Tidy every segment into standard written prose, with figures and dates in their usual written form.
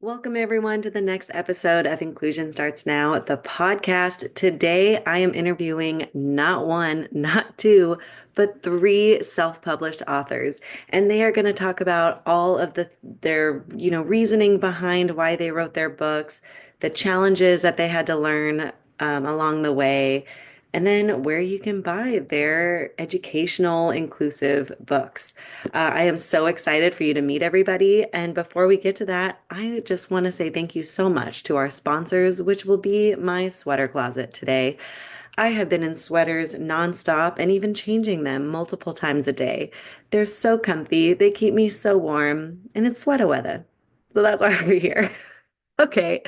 Welcome, everyone, to the next episode of Inclusion Starts Now, the podcast. Today, I am interviewing not one, not two, but three self-published authors, and they are going to talk about all of their, reasoning behind why they wrote their books, the challenges that they had to learn along the way, and then where you can buy their educational, inclusive books. I am so excited for you to meet everybody. And before we get to that, I just want to say thank you so much to our sponsors, which will be my sweater closet today. I have been in sweaters nonstop and even changing them multiple times a day. They're so comfy, they keep me so warm, and it's sweater weather. So that's why we're here. Okay,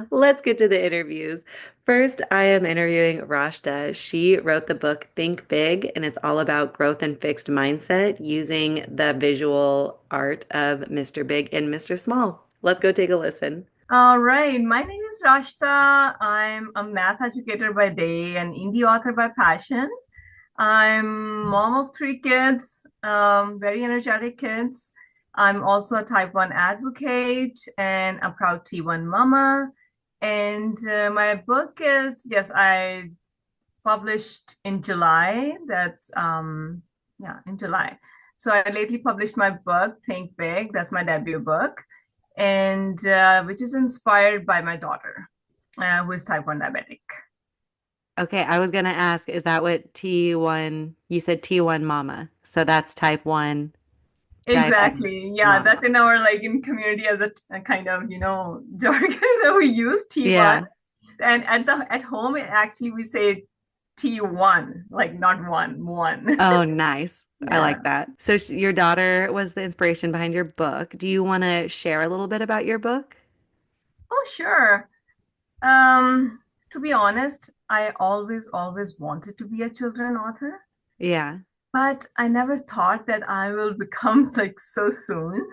let's get to the interviews. First, I am interviewing Rashta. She wrote the book Think Big, and it's all about growth and fixed mindset using the visual art of Mr. Big and Mr. Small. Let's go take a listen. All right. My name is Rashta. I'm a math educator by day and indie author by passion. I'm mom of three kids, very energetic kids. I'm also a type 1 advocate and a proud T1 mama. And my book is, yes, I published in July. Yeah, in July. So I lately published my book, Think Big. That's my debut book, and which is inspired by my daughter, who is type 1 diabetic. Okay, I was gonna ask, is that what T1, you said T1 mama. So that's type 1 diabetic Exactly. Yeah, mama. that's in our like in community as a kind of, jargon that we use T1. Yeah. And at home, actually we say T1, like not one, one. Oh, nice. I Yeah. like that. So your daughter was the inspiration behind your book. Do you want to share a little bit about your book? Oh, sure. Um, to be honest, I always wanted to be a children author, Yeah. but I never thought that I will become like so soon.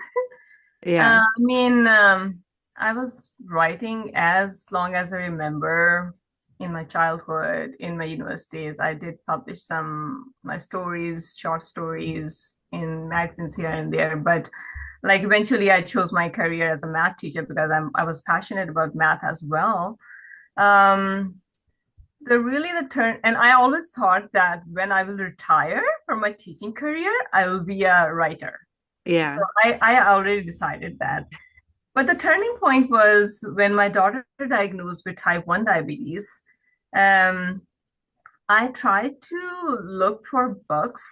Yeah. I mean, I was writing as long as I remember in my childhood, in my universities. I did publish some my stories, short stories in magazines here and there, but like eventually I chose my career as a math teacher because I was passionate about math as well. Um, the turn, and I always thought that when I will retire from my teaching career, I will be a writer. So Yeah. I already decided that. But the turning point was when my daughter diagnosed with type 1 diabetes. Um, I tried to look for books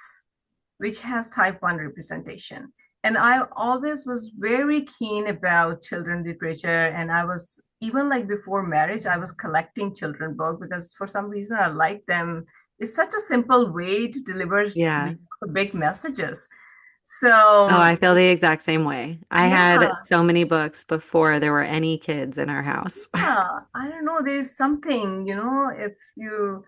which has type 1 representation. And I always was very keen about children literature. And I was, even like before marriage, I was collecting children books because for some reason I like them. It's such a simple way to deliver Yeah. big messages. Oh, So I feel the exact same way. I had yeah, so many books before there were any kids in our house. yeah, I don't know. There's something, if you,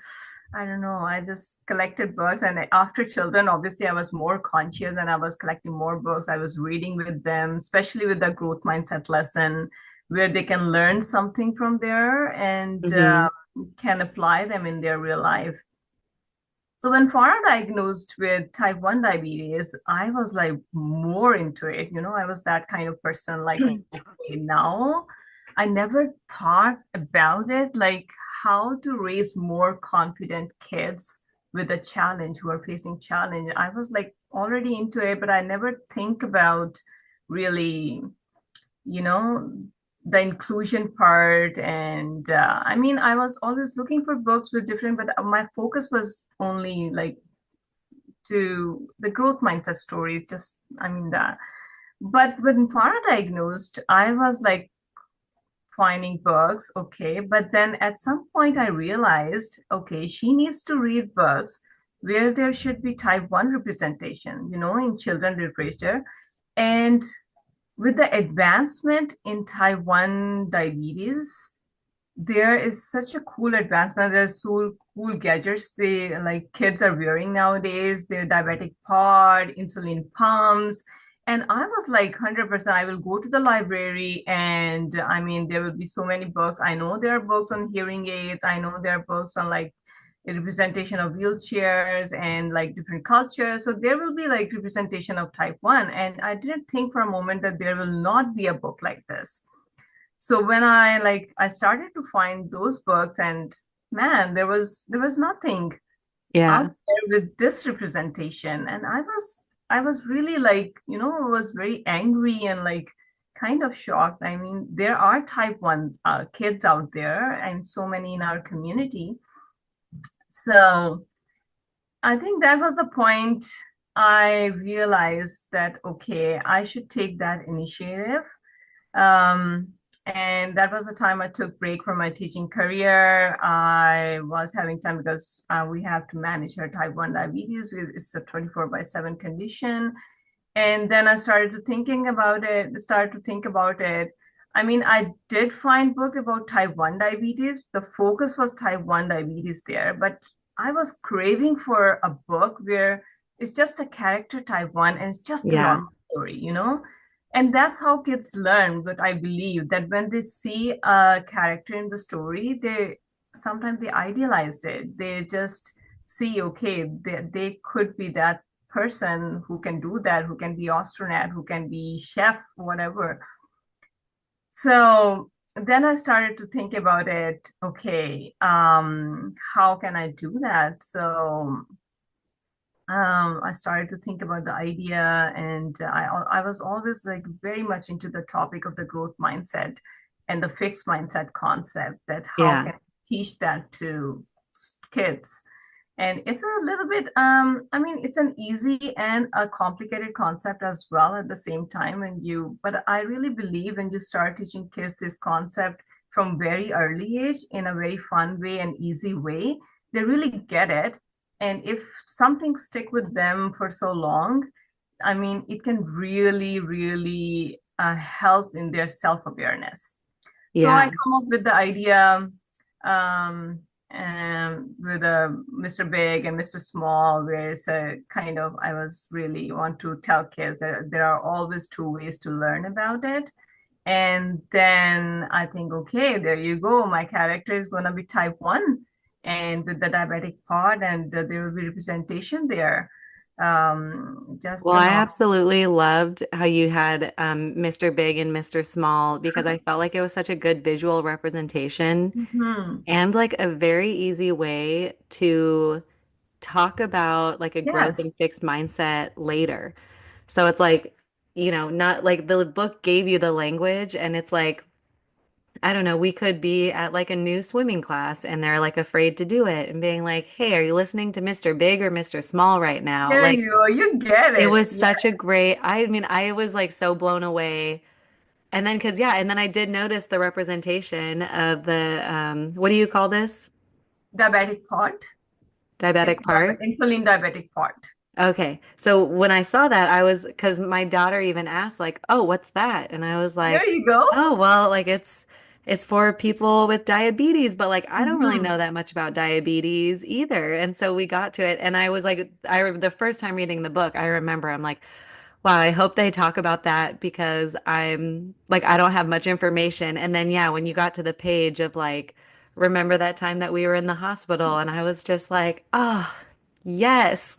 I don't know, I just collected books. And after children, obviously, I was more conscious and I was collecting more books. I was reading with them, especially with the growth mindset lesson, where they can learn something from there and Hmm. can apply them in their real life. So when Farah diagnosed with type 1 diabetes, I was like more into it. I was that kind of person like, okay, now I never thought about it, like how to raise more confident kids with a challenge who are facing challenge. I was like already into it, but I never think about really you know, the inclusion part. And I mean, I was always looking for books with different, but my focus was only like to the growth mindset stories, just, I mean, that. But when Farah diagnosed, I was like finding books, okay. But then at some point, I realized, okay, she needs to read books where there should be type 1 representation, in children literature. And with the advancement in type 1 diabetes, there is such a cool advancement. There's so cool gadgets they like kids are wearing nowadays. Their diabetic pod, insulin pumps. And I was like 100%, I will go to the library and I mean, there will be so many books. I know there are books on hearing aids. I know there are books on like the representation of wheelchairs and like different cultures. So there will be like representation of type 1. And I didn't think for a moment that there will not be a book like this. So when I started to find those books, and man, there was nothing out Yeah. there with this representation. And I was really was very angry and like kind of shocked. I mean, there are type 1 kids out there and so many in our community. So I think that was the point. I realized that, okay, I should take that initiative. Um, and that was the time I took break from my teaching career. I was having time because we have to manage her type 1 diabetes. It's a 24 by 7 condition. And then I started to think about it. I mean, I did find book about type 1 diabetes. The focus was type 1 diabetes there, but I was craving for a book where it's just a character type 1 and it's just a Yeah. normal story. And that's how kids learn. But I believe that when they see a character in the story, they sometimes they idealize it. They just see, okay, they could be that person who can do that, who can be astronaut, who can be chef, whatever. So then I started to think about it. Okay, how can I do that? So I started to think about the idea, and I was always like very much into the topic of the growth mindset and the fixed mindset concept. That how Yeah. can I teach that to kids? And it's a little bit, I mean, it's an easy and a complicated concept as well at the same time. But I really believe when you start teaching kids this concept from very early age in a very fun way and easy way, they really get it. And if something stick with them for so long, I mean, it can really, really help in their self-awareness. So I Yeah. come up with the idea um, with Mr. Big and Mr. Small, where it's a kind of, I was really want to tell kids that there are always two ways to learn about it. And then I think, okay, there you go. My character is going to be type 1 and with the diabetic part, and there will be representation there. Just Well, a I normal. absolutely loved how you had Mr. Big and Mr. Small because I felt like it was such a good visual representation Mhm. and like a very easy way to talk about like a growth Yes, and fixed mindset later. So it's like, not like the book gave you the language and it's like, I don't know, we could be at like a new swimming class and they're like afraid to do it and being like, "Hey, are you listening to Mr. Big or Mr. Small right now?" there Like you go. You get it it. was such a great, I mean, I was like so blown away. And then, cause yeah, and then I did notice the representation of the, what do you call this? Diabetic part. It's Diabetic part? insulin diabetic part. Okay. So when I saw that, I was, cause my daughter even asked like, "Oh, what's that?" And I was There like, you go. "Oh, well, like it's for people with diabetes, but like I don't really Hmm. know that much about diabetes either." And so we got to it and I was like, the first time reading the book, I remember I'm like, wow, I hope they talk about that because I'm like, I don't have much information. And then, yeah, when you got to the page of like, remember that time that we were in the hospital, and I was just like, oh, yes.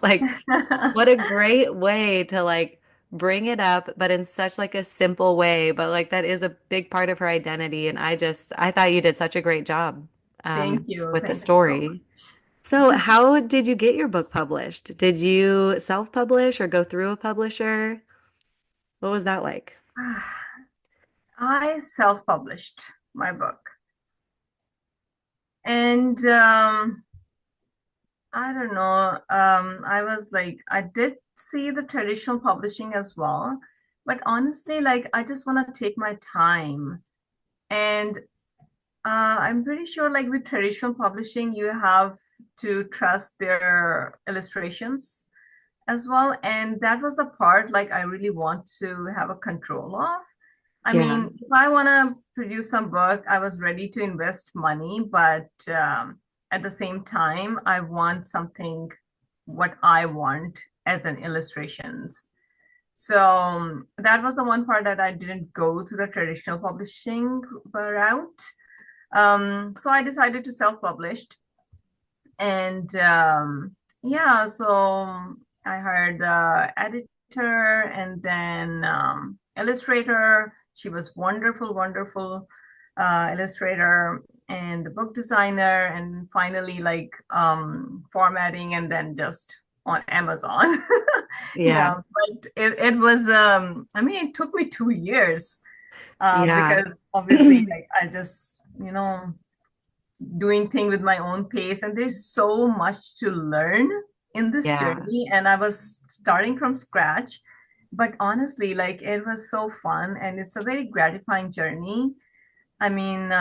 Like, what a great way to like bring it up, but in such like a simple way. But like, that is a big part of her identity. And I thought you did such a great job Thank you. with the Thank you so story. So, much. how did you get your book published? Did you self-publish or go through a publisher? What was that like? I self-published my book. And I don't know. I was like, I did see the traditional publishing as well, but honestly, like, I just want to take my time. And I'm pretty sure, like, with traditional publishing, you have to trust their illustrations as well. And that was the part, like, I really want to have a control of. I Yeah. mean, if I want to produce some book, I was ready to invest money, but at the same time, I want something what I want as an illustrations. So that was the one part that I didn't go to the traditional publishing route. So I decided to self-publish, and yeah, so I hired the editor and then illustrator She was wonderful, wonderful illustrator and the book designer, and finally like formatting, and then just on Amazon. Yeah. Yeah, but it was I mean, it took me 2 years Yeah. because obviously like I just, doing thing with my own pace, and there's so much to learn in this Yeah. journey, and I was starting from scratch, but honestly like it was so fun, and it's a very gratifying journey. I mean,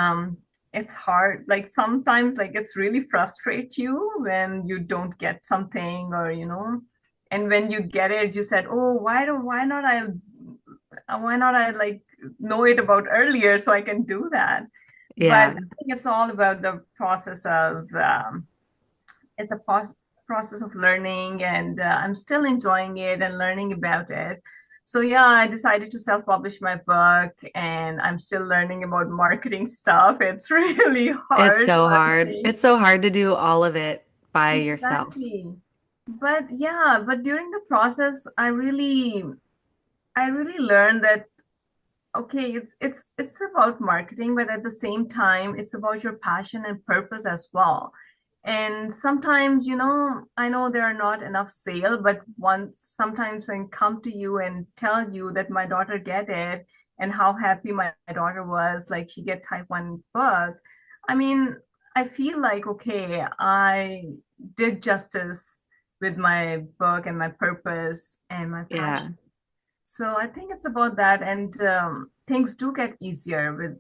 it's hard, like sometimes like it's really frustrates you when you don't get something, or and when you get it you said, oh, why not I like know it about earlier so I can do that. But I Yeah. think it's all about the process of it's a process of learning, and I'm still enjoying it and learning about it. So yeah, I decided to self-publish my book, and I'm still learning about marketing stuff. It's really It's hard, so hard. honestly. It's so hard to do all of it by yourself. Exactly. But yeah, but during the process, I really learned that okay, it's about marketing, but at the same time, it's about your passion and purpose as well. And sometimes, I know there are not enough sale, but once sometimes I come to you and tell you that my daughter get it and how happy my daughter was, like she get type 1 book. I mean, I feel like, okay, I did justice with my book and my purpose and my Yeah. passion. So I think it's about that, and things do get easier with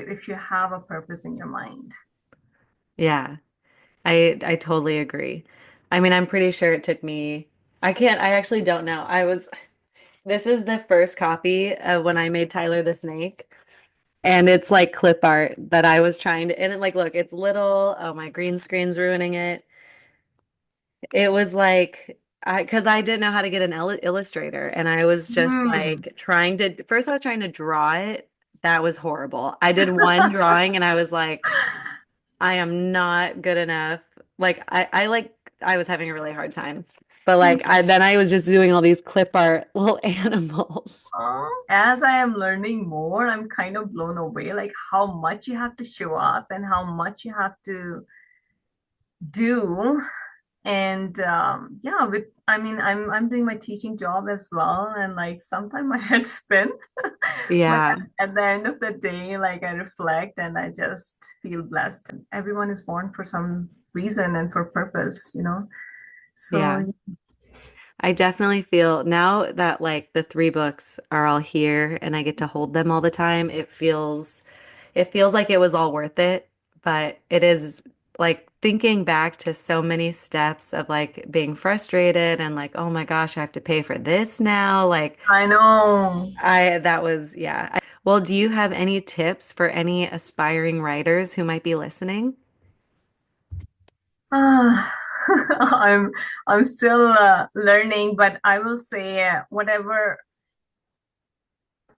if you have a purpose in your mind. Yeah. I totally agree. I mean, I'm pretty sure it took me, I actually don't know. This is the first copy of when I made Tyler the Snake. And it's like clip art that I was trying to, and it like, look, it's little. Oh, my green screen's ruining it. It was like, because I didn't know how to get an illustrator. And I was just Hmm. like first I was trying to draw it. That was horrible. I did one drawing and I was like, I am not good enough. Like I was having a really hard time. But like then I was just doing all these clip art little animals. As I am learning more, I'm kind of blown away, like how much you have to show up and how much you have to do. And yeah, with I mean, I'm doing my teaching job as well, and like sometimes my head spin, but Yeah. at the end of the day, like I reflect and I just feel blessed. Everyone is born for some reason and for purpose. Yeah. So I definitely feel now that like the three books are all here and I get to hold them all the time, it feels like it was all worth it, but it is like thinking back to so many steps of like being frustrated and like, oh my gosh, I have to pay for this now. Like I know. that was, yeah. Well, do you have any tips for any aspiring writers who might be listening? Ah, I'm I'm still learning, but I will say whatever,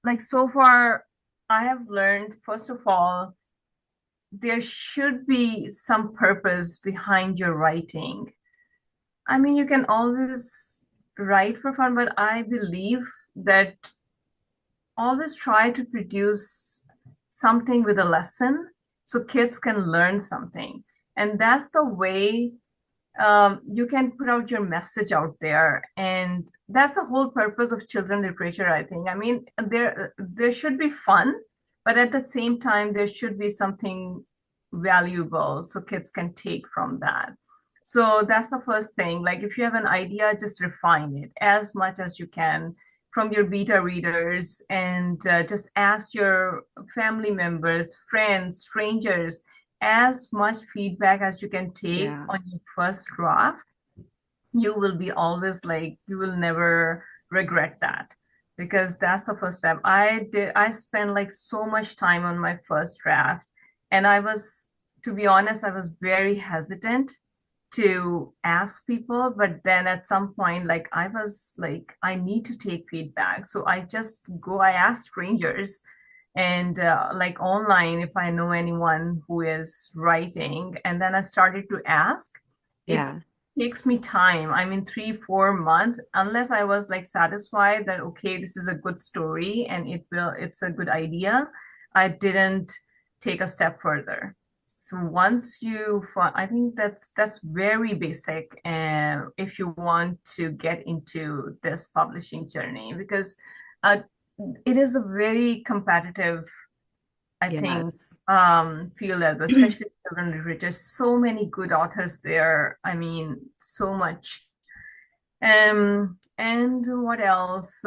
like so far I have learned, first of all, there should be some purpose behind your writing. I mean, you can always write for fun, but I believe that always try to produce something with a lesson so kids can learn something. And that's the way you can put out your message out there. And that's the whole purpose of children literature, I think. I mean, there should be fun, but at the same time, there should be something valuable so kids can take from that. So that's the first thing. Like if you have an idea, just refine it as much as you can from your beta readers, and just ask your family members, friends, strangers, as much feedback as you can take Yeah. on your first draft. You will be always like, you will never regret that, because that's the first step. I spent like so much time on my first draft, and to be honest, I was very hesitant to ask people, but then at some point, like I was like, I need to take feedback. So I ask strangers, and like online, if I know anyone who is writing, and then I started to ask if Yeah. takes me time. I mean, 3, 4 months, unless I was like satisfied that okay, this is a good story and it's a good idea. I didn't take a step further. So once you find, I think that's very basic, if you want to get into this publishing journey, because uh, it is a very competitive, I think, Yes. field as well, especially children literature. So many good authors there. I mean, so much. And what else?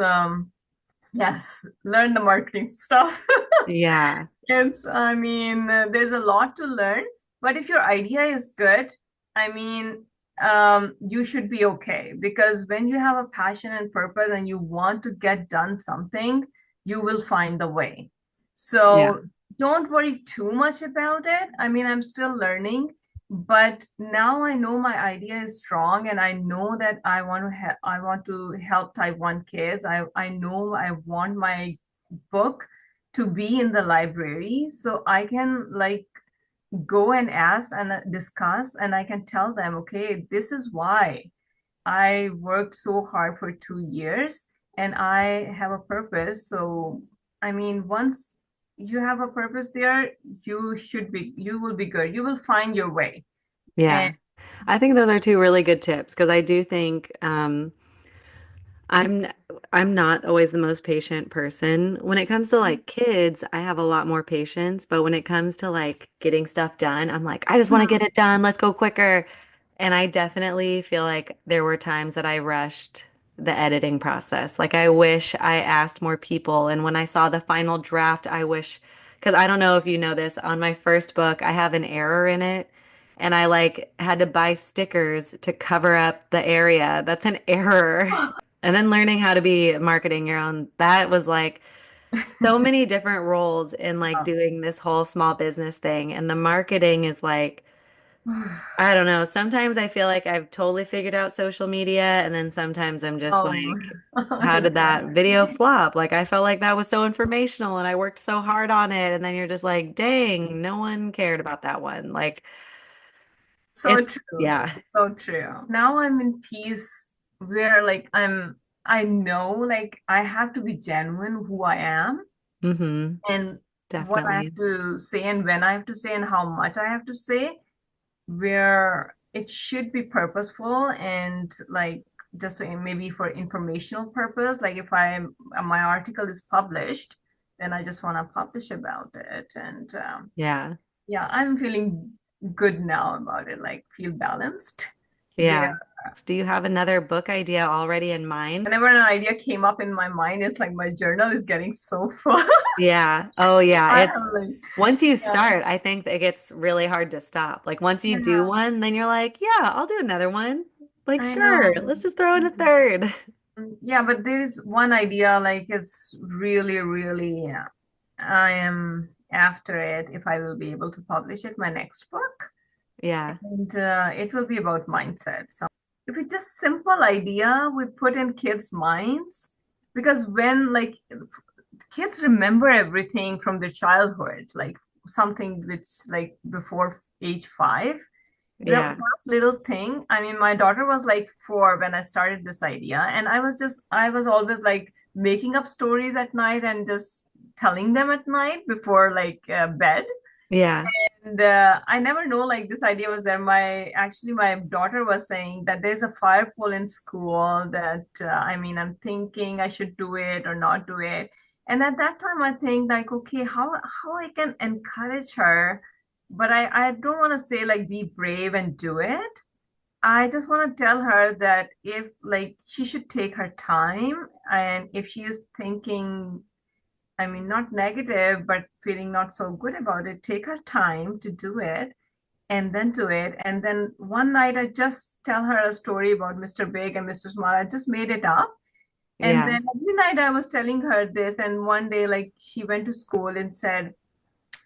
Yes, learn the marketing stuff. Yeah. I mean, there's a lot to learn, but if your idea is good, I mean, you should be okay, because when you have a passion and purpose and you want to get done something, you will find the way. Yeah. So don't worry too much about it. I mean, I'm still learning, but now I know my idea is strong, and I know that I want to help Type 1 kids. I know I want my book to be in the library, so I can like go and ask and discuss, and I can tell them, okay, this is why I worked so hard for 2 years and I have a purpose. So I mean, once you have a purpose there, you will be good, you will find your way. And Yeah. I think those are two really good tips because I do think I'm I'm not always the most patient person. When it comes to like kids, I have a lot more patience, but when it comes to like getting stuff done, I'm like, I just want to get it done. Let's go quicker. And I definitely feel like there were times that I rushed the editing process. Like I wish I asked more people. And when I saw the final draft, I wish, because I don't know if you know this, on my first book, I have an error in it. And I like had to buy stickers to cover up the area. That's an error. And then learning how to be marketing your own, that was like so many different roles in like doing this whole small business thing. And the marketing is like, I don't know. Sometimes I feel like I've totally figured out social media, and then sometimes I'm just oh, like, how did that video exactly. flop? Like I felt like that was so informational and I worked so hard on it, and then you're just like, dang, no one cared about that one. Like So it's true. yeah. So true. Now I'm in peace where like I know like I have to be genuine who I am, Mm-hmm. and what I have Definitely. to say and when I have to say and how much I have to say, where it should be purposeful and like just maybe for informational purpose. Like if my article is published, then I just want to publish about it. And Yeah. yeah, I'm feeling good now about it, like feel balanced. Where Yeah. So do you have another book idea already in mind? whenever an idea came up in my mind, it's like my journal is getting so full. Yeah. Oh, yeah. I have It's like, once you yeah, start, I think it gets really hard to stop. Like once you do yeah, one, then you're like, yeah, I'll do another one. Like, I sure, know. let's just throw in a third. Yeah, but there is one idea, like it's really, really, I am after it if I will be able to publish it, my next book. Yeah. And it will be about mindset. So if it's just simple idea we put in kids' minds, because when like kids remember everything from their childhood, like something which like before age 5. That Yeah. little thing. I mean, my daughter was like 4 when I started this idea, and I was always like making up stories at night and just telling them at night before like bed. Yeah. And I never know like this idea was there. My daughter was saying that there's a fire pole in school that I mean, I'm thinking I should do it or not do it. And at that time I think like, okay, how I can encourage her, but I don't want to say like be brave and do it. I just want to tell her that if like she should take her time, and if she is thinking, I mean, not negative, but feeling not so good about it, take her time to do it and then do it. And then one night I just tell her a story about Mr. Big and Mr. Small. I just made it up. And Yeah. then every night I was telling her this. And one day, like, she went to school and said,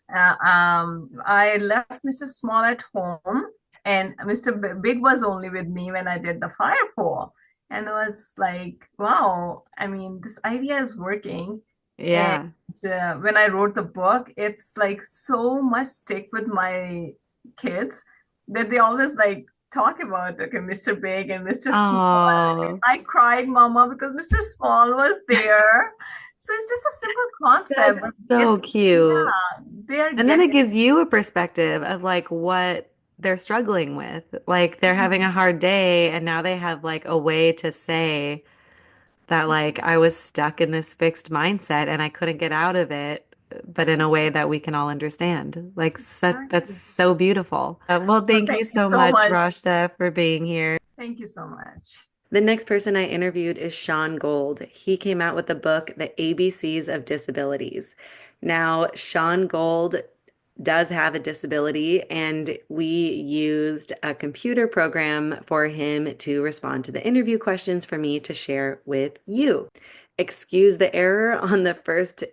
I left Mr. Small at home, and Mr. Big was only with me when I did the fire pole. And I was like, wow, I mean, this idea is working. And Yeah. when I wrote the book, it's like so much stick with my kids that they always like. talk about, okay, Mr. Big and Mr. Small. Oh, I cried, Mama, because Mr. Small was there. So it's just a simple concept, but that's so it's, cute. yeah, they're And then it getting. gives you a perspective of like what they're struggling with. Like they're having a hard day and now they have like a way to say that like I was stuck in this fixed mindset and I couldn't get out of it, but in a way that we can all understand. Like that's Exactly. so beautiful. Well, Well, thank you thank you so so much, much. Rashta, for being here. Thank you so much. The next person I interviewed is Sean Gold. He came out with the book, The ABCs of Disabilities. Now, Sean Gold does have a disability, and we used a computer program for him to respond to the interview questions for me to share with you. Excuse the error on the first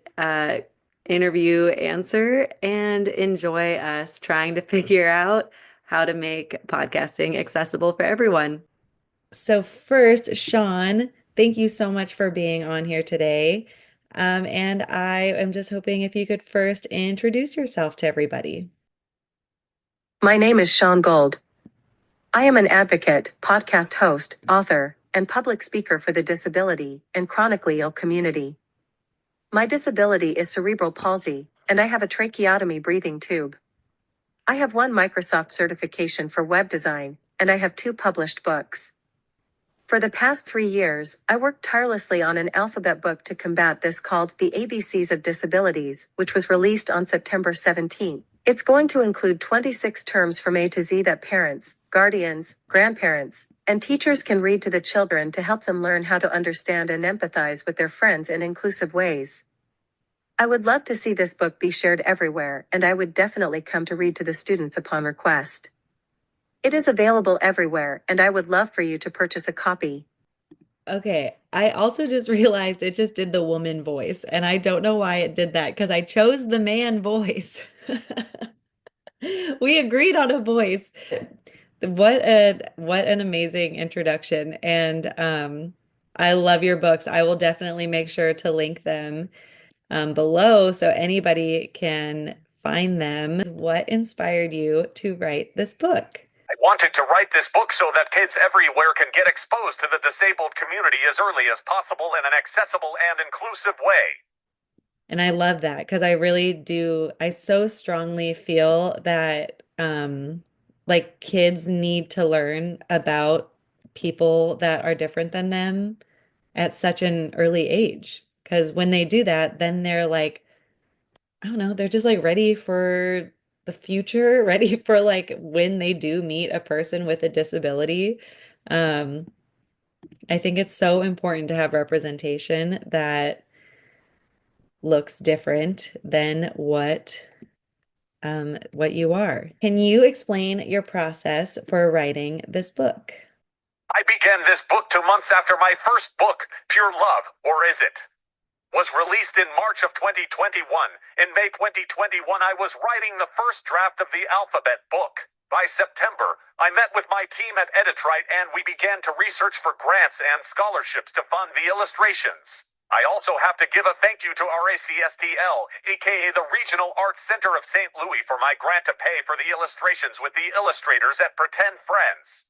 interview answer and enjoy us trying to figure out how to make podcasting accessible for everyone. So, first, Sean, thank you so much for being on here today. And I am just hoping if you could first introduce yourself to everybody. My name is Sean Gold. I am an advocate, podcast host, author, and public speaker for the disability and chronically ill community. My disability is cerebral palsy, and I have a tracheotomy breathing tube. I have one Microsoft certification for web design, and I have 2 published books. For the past 3 years, I worked tirelessly on an alphabet book to combat this called The ABCs of Disabilities, which was released on September 17th. It's going to include 26 terms from A to Z that parents, guardians, grandparents, and teachers can read to the children to help them learn how to understand and empathize with their friends in inclusive ways. I would love to see this book be shared everywhere, and I would definitely come to read to the students upon request. It is available everywhere, and I would love for you to purchase a copy. Okay, I also just realized it just did the woman voice, and I don't know why it did that because I chose the man voice. We agreed on a voice. What an amazing introduction. And I love your books. I will definitely make sure to link them below so anybody can find them. What inspired you to write this book? I wanted to write this book so that kids everywhere can get exposed to the disabled community as early as possible in an accessible and inclusive way. And I love that because I really do. I so strongly feel that like kids need to learn about people that are different than them at such an early age. Because when they do that, then they're like, I don't know, they're just like ready for the future, ready for like when they do meet a person with a disability. Um, I think it's so important to have representation that looks different than what you are. Can you explain your process for writing this book? I began this book 2 months after my first book, Pure Love, or Is It? Was released in March of 2021. In May 2021, I was writing the first draft of the alphabet book. By September, I met with my team at Editrite and we began to research for grants and scholarships to fund the illustrations. I also have to give a thank you to RACSTL, aka the Regional Arts Center of St. Louis, for my grant to pay for the illustrations with the illustrators at Pretend Friends.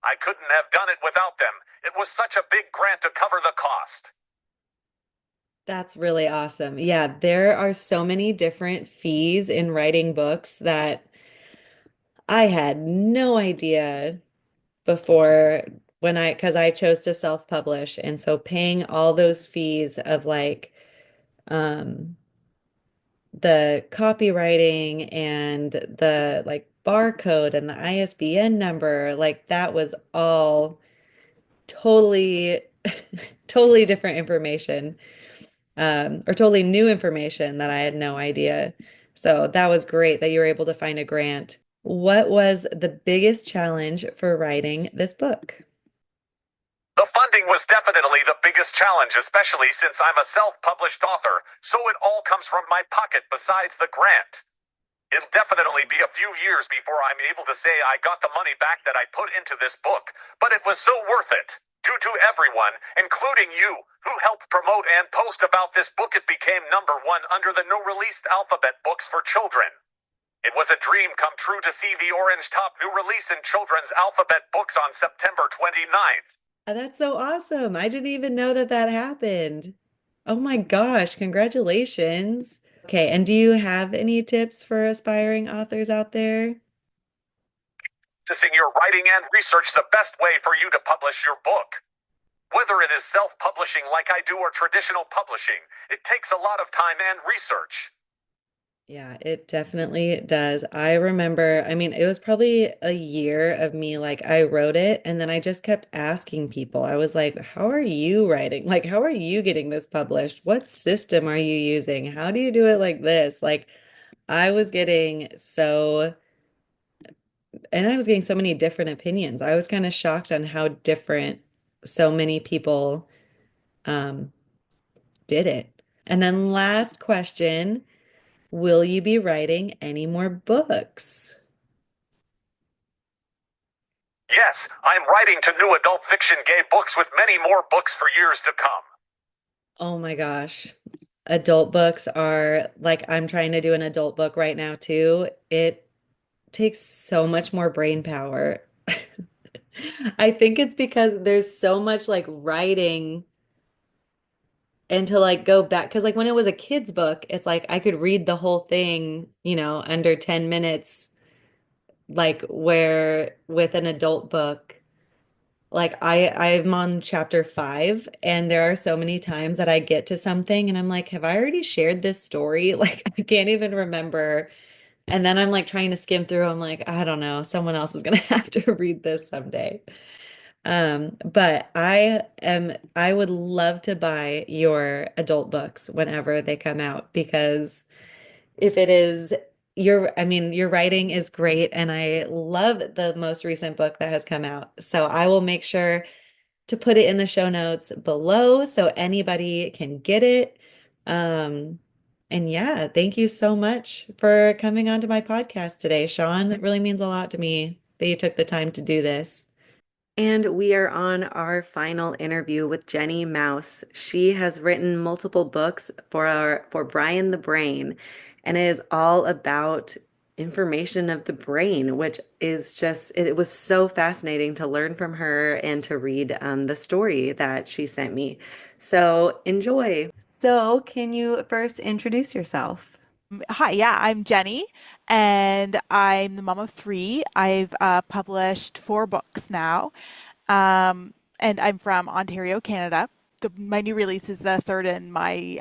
I couldn't have done it without them. It was such a big grant to cover the cost. That's really awesome. Yeah, there are so many different fees in writing books that I had no idea before because I chose to self-publish. And so paying all those fees of like um, the copywriting and the like barcode and the ISBN number, like that was all totally, totally different information, or totally new information that I had no idea. So that was great that you were able to find a grant. What was the biggest challenge for writing this book? The funding was definitely the biggest challenge, especially since I'm a self-published author, so it all comes from my pocket besides the grant. It'll definitely be a few years before I'm able to say I got the money back that I put into this book, but it was so worth it. Due to everyone, including you, who helped promote and post about this book, it became #1 under the no-released alphabet books for children. It was a dream come true to see the Orange Top new release in children's alphabet books on September 29th. That's so awesome. I didn't even know that that happened. Oh my gosh, congratulations. Okay, and do you have any tips for aspiring authors out there? Practicing your writing and research the best way for you to publish your book. Whether it is self-publishing like I do or traditional publishing, it takes a lot of time and research. Yeah, it definitely does. I remember, I mean, it was probably a year of me, like, I wrote it and then I just kept asking people. I was like, how are you writing? Like, how are you getting this published? What system are you using? How do you do it like this? Like, I was getting so, and I was getting so many different opinions. I was kind of shocked on how different so many people um, did it. And then last question, will you be writing any more books? Yes, I'm writing to new adult fiction gay books with many more books for years to come. Oh my gosh. Adult books are like I'm trying to do an adult book right now too. It takes so much more brain power. I think it's because there's so much like writing and to like go back because like when it was a kid's book, it's like I could read the whole thing, under 10 minutes, like where with an adult book. Like I'm on chapter 5 and there are so many times that I get to something and I'm like, have I already shared this story? Like I can't even remember. And then I'm like trying to skim through. I'm like, I don't know. Someone else is gonna have to read this someday. But I would love to buy your adult books whenever they come out because if it is I mean, your writing is great and I love the most recent book that has come out. So I will make sure to put it in the show notes below so anybody can get it. Um, and yeah, thank you so much for coming onto my podcast today, Sean. It really means a lot to me that you took the time to do this. And we are on our final interview with Jenny Mouse. She has written multiple books for Brian the Brain, and it is all about information of the brain, which is just it was so fascinating to learn from her and to read the story that she sent me. So enjoy. So, can you first introduce yourself? Hi, yeah, I'm Jenny, and I'm the mom of three. I've published four books now, and I'm from Ontario, Canada. My new release is the third in my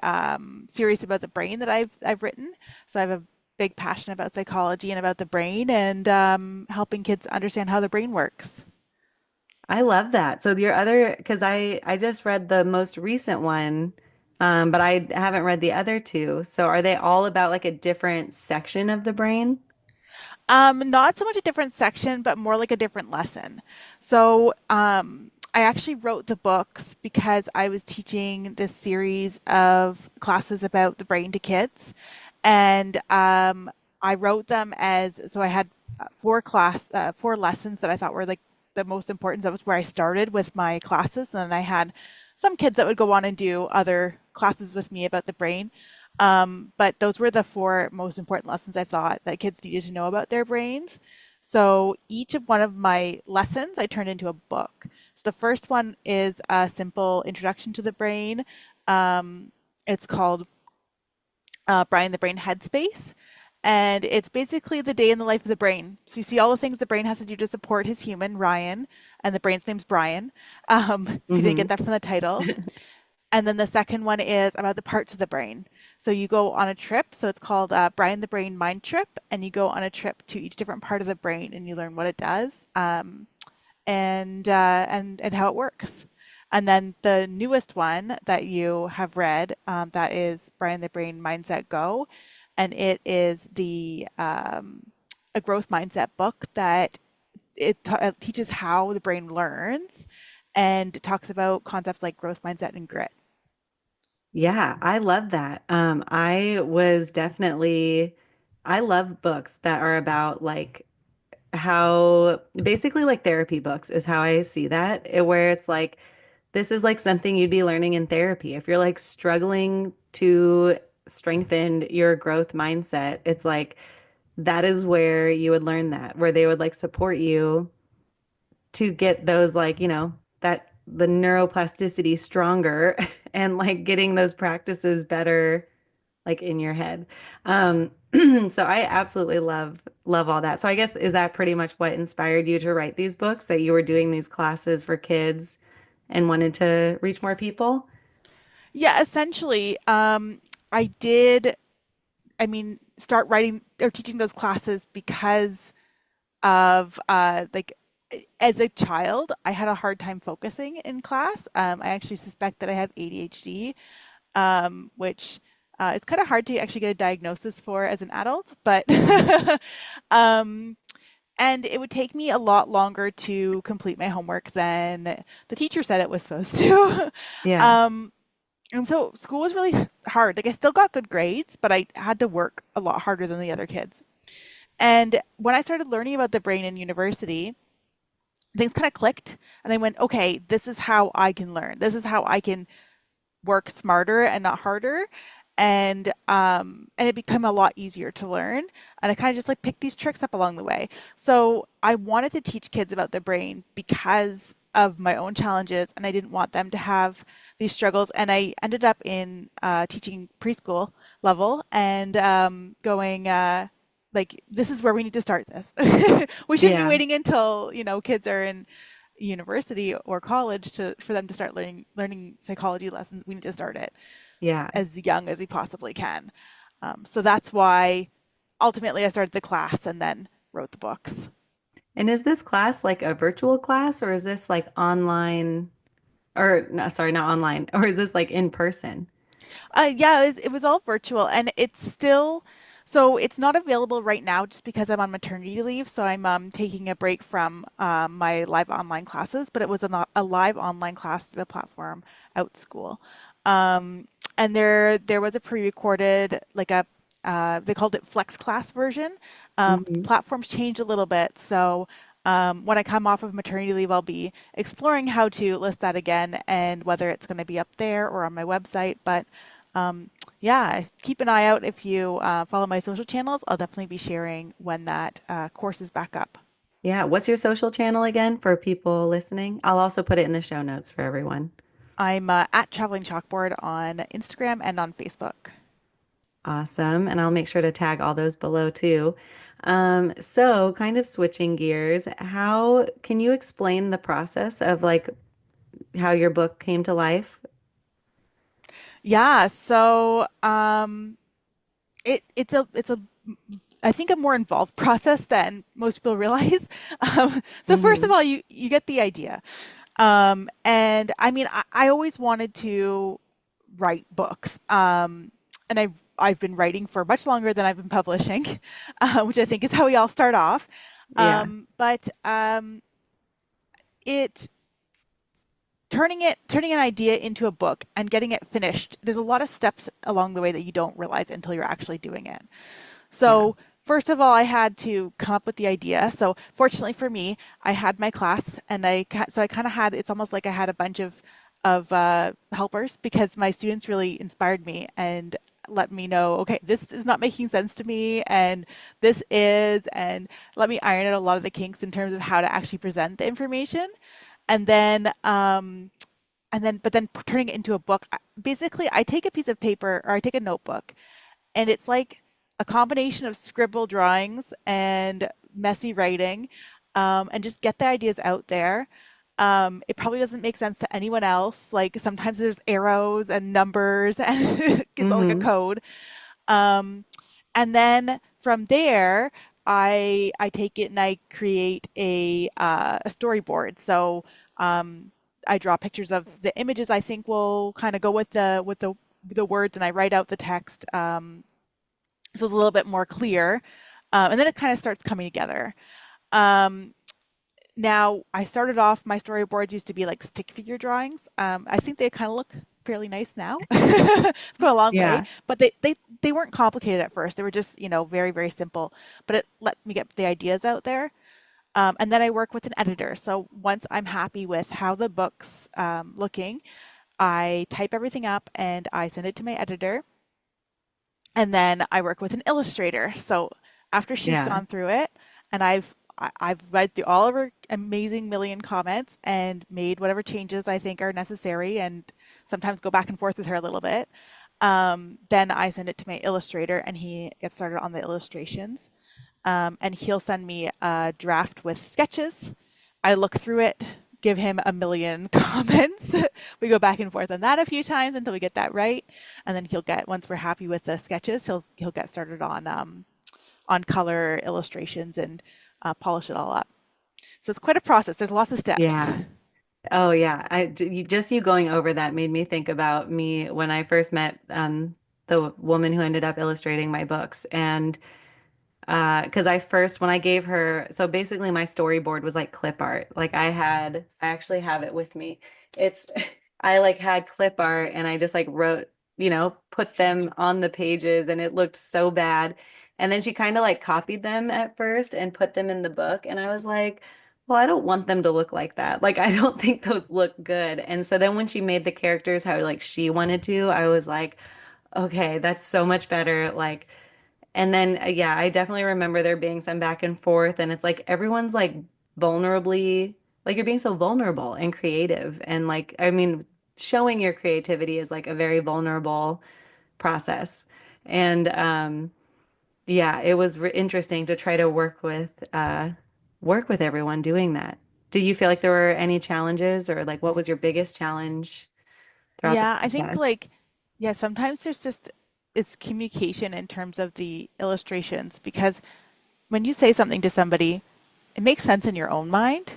series about the brain that I've written. So I have a big passion about psychology and about the brain, and helping kids understand how the brain works. I love that. So your other, because I just read the most recent one, but I haven't read the other two. So are they all about like a different section of the brain? Not so much a different section, but more like a different lesson. So, I actually wrote the books because I was teaching this series of classes about the brain to kids, and I wrote them as so I had four lessons that I thought were like the most important. That was where I started with my classes, and then I had some kids that would go on and do other classes with me about the brain. But those were the four most important lessons I thought that kids needed to know about their brains. So each of one of my lessons I turned into a book. So the first one is a simple introduction to the brain. It's called Brian the Brain Headspace. And it's basically the day in the life of the brain. So you see all the things the brain has to do to support his human, Ryan, and the brain's name's Brian, if you didn't Hmm. get that from the title. And then the second one is about the parts of the brain. So you go on a trip. So it's called Brian the Brain Mind Trip. And you go on a trip to each different part of the brain and you learn what it does, and how it works. And then the newest one that you have read, that is Brian the Brain Mindset Go. And it is a growth mindset book that it teaches how the brain learns and talks about concepts like growth mindset and grit. Yeah, I love that. I love books that are about like how basically like therapy books is how I see that, where it's like this is like something you'd be learning in therapy. If you're like struggling to strengthen your growth mindset, it's like that is where you would learn that, where they would like support you to get those like, that the neuroplasticity stronger and like getting those practices better like in your head. Um, so I absolutely love all that. So I guess is that pretty much what inspired you to write these books, that you were doing these classes for kids and wanted to reach more people? Yeah, essentially, I did, I mean, start writing or teaching those classes because of like as a child, I had a hard time focusing in class. I actually suspect that I have ADHD, which is kind of hard to actually get a diagnosis for as an adult, but um, and it would take me a lot longer to complete my homework than the teacher said it was supposed to. Yeah. Um, and so school was really hard. Like I still got good grades, but I had to work a lot harder than the other kids. And when I started learning about the brain in university, things kind of clicked and I went, okay, this is how I can learn. This is how I can work smarter and not harder. And it became a lot easier to learn. And I kind of just like picked these tricks up along the way. So I wanted to teach kids about the brain because of my own challenges, and I didn't want them to have these struggles. And I ended up in teaching preschool level and going like this is where we need to start this. We shouldn't be Yeah. waiting until kids are in university or college to for them to start learning psychology lessons. We need to start it Yeah. as young as we possibly can. So that's why ultimately I started the class and then wrote the books. And is this class like a virtual class, or is this like online, or no, sorry, not online, or is this like in person? Yeah, it was all virtual, and it's still so it's not available right now just because I'm on maternity leave. So I'm taking a break from my live online classes, but it was a live online class to the platform OutSchool. Um, and there was a pre-recorded like a they called it Flex Class version. Hmm. Platforms changed a little bit, so when I come off of maternity leave, I'll be exploring how to list that again and whether it's going to be up there or on my website. But yeah, keep an eye out if you follow my social channels. I'll definitely be sharing when that course is back up. Yeah. What's your social channel again for people listening? I'll also put it in the show notes for everyone. I'm at Traveling Chalkboard on Instagram and on Facebook. Awesome. And I'll make sure to tag all those below too. So kind of switching gears, how can you explain the process of like how your book came to life? Yeah, so it's a I think a more involved process than most people realize. So first of Hmm. all, you get the idea, and I mean I always wanted to write books, and I've been writing for much longer than I've been publishing, which I think is how we all start off. Yeah. But it turning an idea into a book and getting it finished, there's a lot of steps along the way that you don't realize until you're actually doing it. Yeah. So first of all, I had to come up with the idea. So fortunately for me, I had my class, and so I kind of had it's almost like I had a bunch of helpers because my students really inspired me and let me know, okay, this is not making sense to me, and this is, and let me iron out a lot of the kinks in terms of how to actually present the information, and then turning it into a book. Basically, I take a piece of paper or I take a notebook, and it's like a combination of scribble drawings and messy writing, and just get the ideas out there. It probably doesn't make sense to anyone else. Like sometimes there's arrows and numbers, and it's all like a Hmm. code. Um, and then from there, I take it and I create a storyboard. So I draw pictures of the images I think will kind of go with the words, and I write out the text, so it's a little bit more clear. And then it kind of starts coming together. Um, Now, I started off, my storyboards used to be like stick figure drawings. I think they kind of look fairly nice now. It's come a long way, Yeah. but they weren't complicated at first. They were just, very, very simple. But it let me get the ideas out there. And then I work with an editor. So once I'm happy with how the book's looking, I type everything up and I send it to my editor. And then I work with an illustrator. So After she's Yeah. gone through it, and I've read through all of her amazing million comments and made whatever changes I think are necessary, and sometimes go back and forth with her a little bit. Then I send it to my illustrator, and he gets started on the illustrations. And he'll send me a draft with sketches. I look through it, give him a million comments. We go back and forth on that a few times until we get that right, and then he'll get once we're happy with the sketches, he'll get started on color illustrations and polish it all up. So it's quite a process. There's lots of steps. Yeah. Oh yeah. Just you going over that made me think about me when I first met the woman who ended up illustrating my books. And because I first, when I gave her, so basically my storyboard was like clip art. Like I actually have it with me. It's, I like had clip art and I just like wrote, put them on the pages and it looked so bad. And then she kind of like copied them at first and put them in the book. And I was like, well, I don't want them to look like that. Like, I don't think those look good. And so then when she made the characters how like she wanted to, I was like, okay, that's so much better. Like, and then, yeah, I definitely remember there being some back and forth, and it's like everyone's like vulnerably, like you're being so vulnerable and creative. And like, I mean, showing your creativity is like a very vulnerable process. And yeah, it was interesting to try to work with everyone doing that. Do you feel like there were any challenges, or like what was your biggest challenge throughout the Yeah, I think process? like, yeah, sometimes there's just it's communication in terms of the illustrations because when you say something to somebody, it makes sense in your own mind,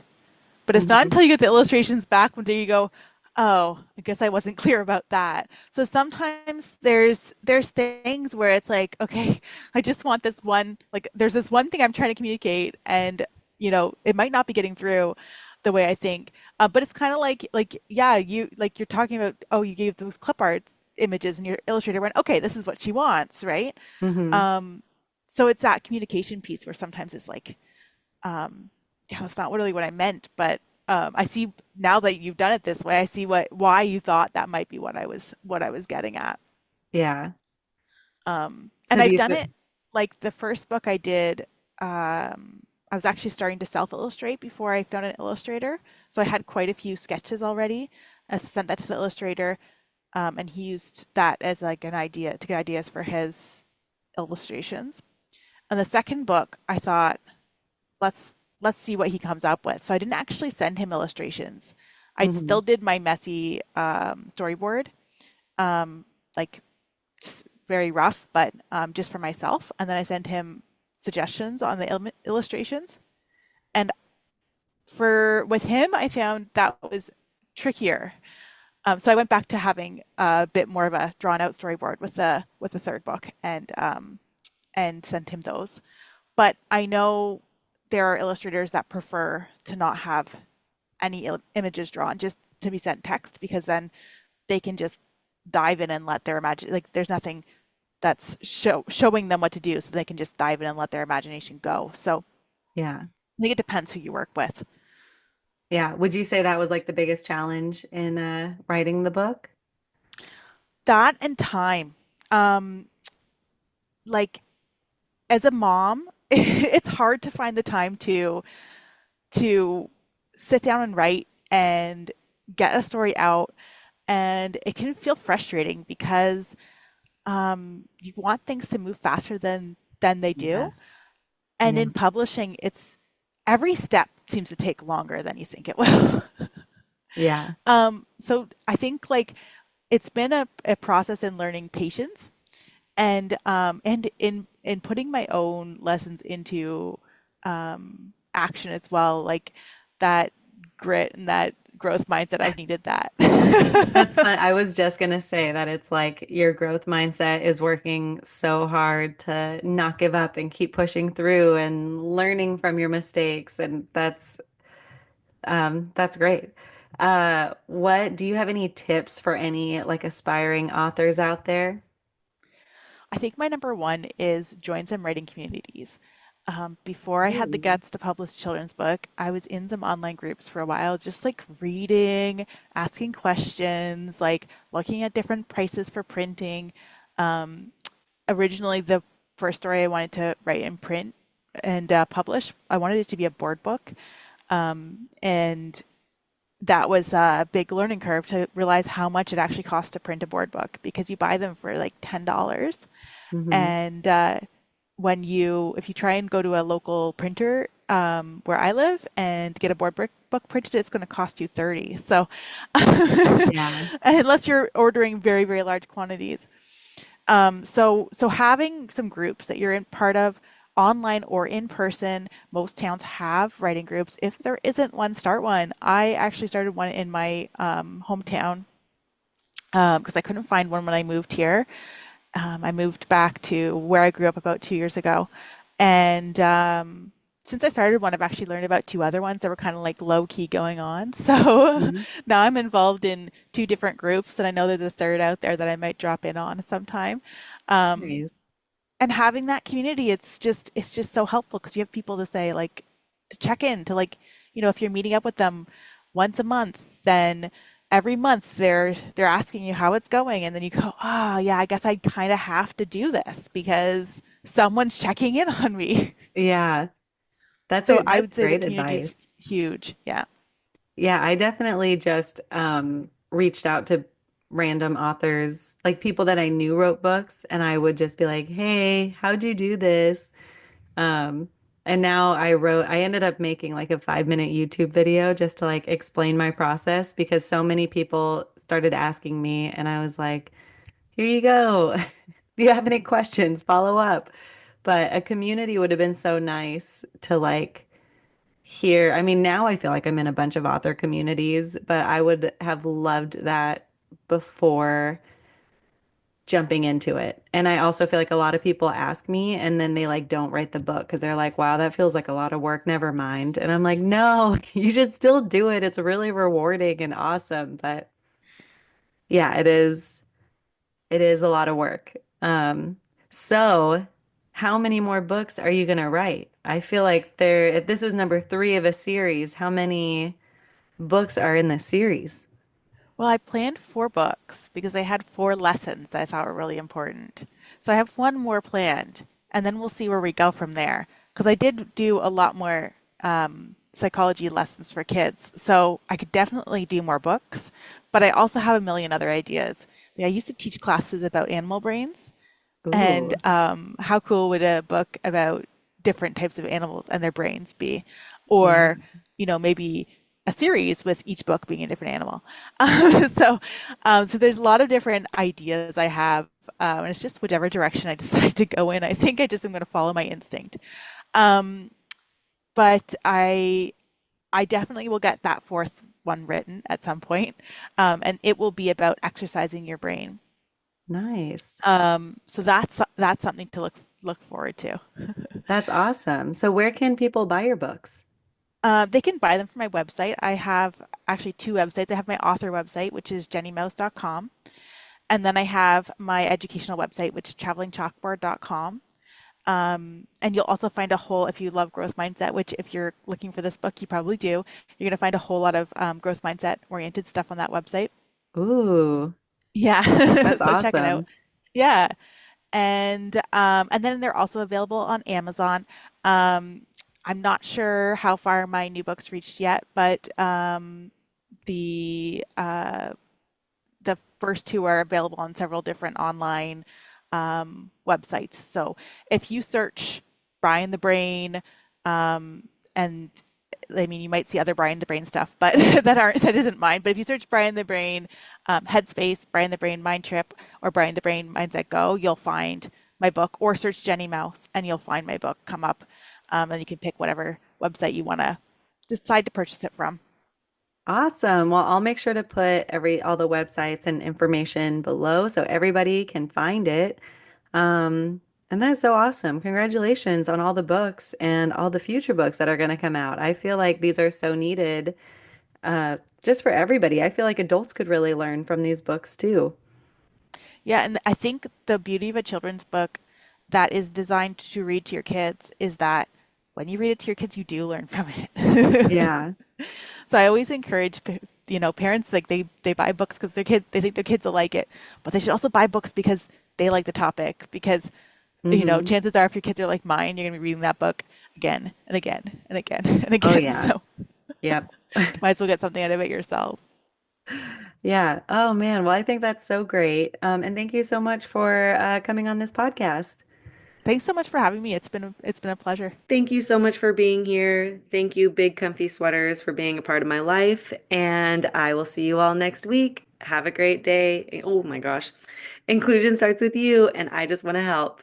but it's not Mhm. until you get the illustrations back when you go, oh, I guess I wasn't clear about that. So sometimes there's things where it's like, okay, I just want this one, like there's this one thing I'm trying to communicate, and it might not be getting through the way I think. But it's kind of like yeah, you're talking about, oh, you gave those clip art images and your illustrator went, okay, this is what she wants, right? Mhm. Um, so it's that communication piece where sometimes it's like, um, yeah, that's not really what I meant, but I see now that you've done it this way, I see why you thought that might be what I was getting at. Yeah. And So do I've you done feel, it like the first book I did. I was actually starting to self illustrate before I found an illustrator, so I had quite a few sketches already. I sent that to the illustrator, and he used that as like an idea to get ideas for his illustrations. And the second book, I thought, let's let's see what he comes up with. So I didn't actually send him illustrations. I mhm. still did my messy storyboard, um, like just very rough, but just for myself. And then I sent him suggestions on the illustrations. And for with him, I found that was trickier. So I went back to having a bit more of a drawn out storyboard with the third book, and sent him those. But I know there are illustrators that prefer to not have any images drawn, just to be sent text, because then they can just dive in and let their imagine, like there's nothing that's showing them what to do, so they can just dive in and let their imagination go. So Yeah. I think it depends who you work with. Yeah. Would you say that was like the biggest challenge in writing the book? That and time. Um, like as a mom, it's hard to find the time to sit down and write and get a story out, and it can feel frustrating because you want things to move faster than they do. Yes. And Yeah. in publishing, it's every step seems to take longer than you think it will. Yeah. So I think like it's been a process in learning patience, and in putting my own lessons into action as well, like that grit and that growth mindset. I've needed that. That's fun. I was just gonna say that it's like your growth mindset is working so hard to not give up and keep pushing through and learning from your mistakes. And that's great. What do you have any tips for any like aspiring authors out there? I think my number one is join some writing communities. Before I had the Ooh. guts to publish a children's book, I was in some online groups for a while, just like reading, asking questions, like looking at different prices for printing. Um, Originally, the first story I wanted to write and print and publish, I wanted it to be a board book. And that was a big learning curve to realize how much it actually costs to print a board book because you buy them for like $10. Hmm. And if you try and go to a local printer where I live and get a book printed, it's going to cost you 30. So Yeah. unless you're ordering very, very large quantities. So having some groups that you're in part of, online or in person, most towns have writing groups. If there isn't one, start one. I actually started one in my hometown because I couldn't find one when I moved here. I moved back to where I grew up about 2 years ago, and since I started one, I've actually learned about two other ones that were kind of like low key going on. So Mhm. now I'm involved in two different groups, and I know there's a third out there that I might drop in on sometime. Um, Nice. and having that community, it's just so helpful because you have people to say like to check in to like if you're meeting up with them once a month, then every month they're asking you how it's going, and then you go, oh yeah, I guess I kind of have to do this because someone's checking in on me. Yeah. So I would That's say the great community advice. is huge. Yeah. Yeah, I definitely just reached out to random authors, like people that I knew wrote books, and I would just be like, "Hey, how'd you do this?" Um, and now I ended up making like a 5 minute YouTube video just to like explain my process because so many people started asking me, and I was like, "Here you go. Do you have any questions? Follow up." But a community would have been so nice to like here. I mean, now I feel like I'm in a bunch of author communities, but I would have loved that before jumping into it. And I also feel like a lot of people ask me and then they like don't write the book because they're like, wow, that feels like a lot of work. Never mind. And I'm like, no, you should still do it. It's really rewarding and awesome. But yeah, it is a lot of work. So how many more books are you gonna write? I feel like if this is number three of a series, how many books are in the series? Well, I planned four books because I had four lessons that I thought were really important. So I have one more planned, and then we'll see where we go from there. Because I did do a lot more psychology lessons for kids. So I could definitely do more books, but I also have a million other ideas. Like, I used to teach classes about animal brains, and Ooh. how cool would a book about different types of animals and their brains be? Yeah. Or, maybe a series with each book being a different animal. So there's a lot of different ideas I have, and it's just whichever direction I decide to go in. I think I just am going to follow my instinct. Um, but I definitely will get that fourth one written at some point, and it will be about exercising your brain. Nice. So that's something to look forward to. That's awesome. So where can people buy your books? They can buy them from my website. I have actually two websites. I have my author website, which is jennymouse.com, and then I have my educational website, which is travelingchalkboard.com. And you'll also find a whole, if you love growth mindset, which if you're looking for this book, you probably do, you're going to find a whole lot of growth mindset oriented stuff on that website. Ooh, Yeah, that's so check it out. awesome. Yeah. And then they're also available on Amazon. Um, I'm not sure how far my new book's reached yet, but the the first two are available on several different online websites. So if you search Brian the Brain, and I mean, you might see other Brian the Brain stuff, but that isn't mine. But if you search Brian the Brain, Headspace, Brian the Brain Mind Trip, or Brian the Brain Mindset Go, you'll find my book. Or search Jenny Mouse, and you'll find my book come up, and you can pick whatever website you want to decide to purchase it from. Awesome. Well, I'll make sure to put all the websites and information below so everybody can find it. Um, and that's so awesome. Congratulations on all the books and all the future books that are going to come out. I feel like these are so needed, just for everybody. I feel like adults could really learn from these books too. Yeah, and I think the beauty of a children's book that is designed to read to your kids is that when you read it to your kids, you do learn from it. Yeah. So I always encourage, parents like they buy books because they think their kids will like it, but they should also buy books because they like the topic because Hmm. chances are if your kids are like mine, you're gonna be reading that book again and again and again and Oh again. yeah. So Yep. might as well get something out of it yourself. Yeah. Oh man. Well, I think that's so great. And thank you so much for coming on this podcast. Thanks so much for having me. It's been a pleasure. Thank you so much for being here. Thank you, Big Comfy Sweaters, for being a part of my life. And I will see you all next week. Have a great day. Oh my gosh. Inclusion starts with you, and I just want to help.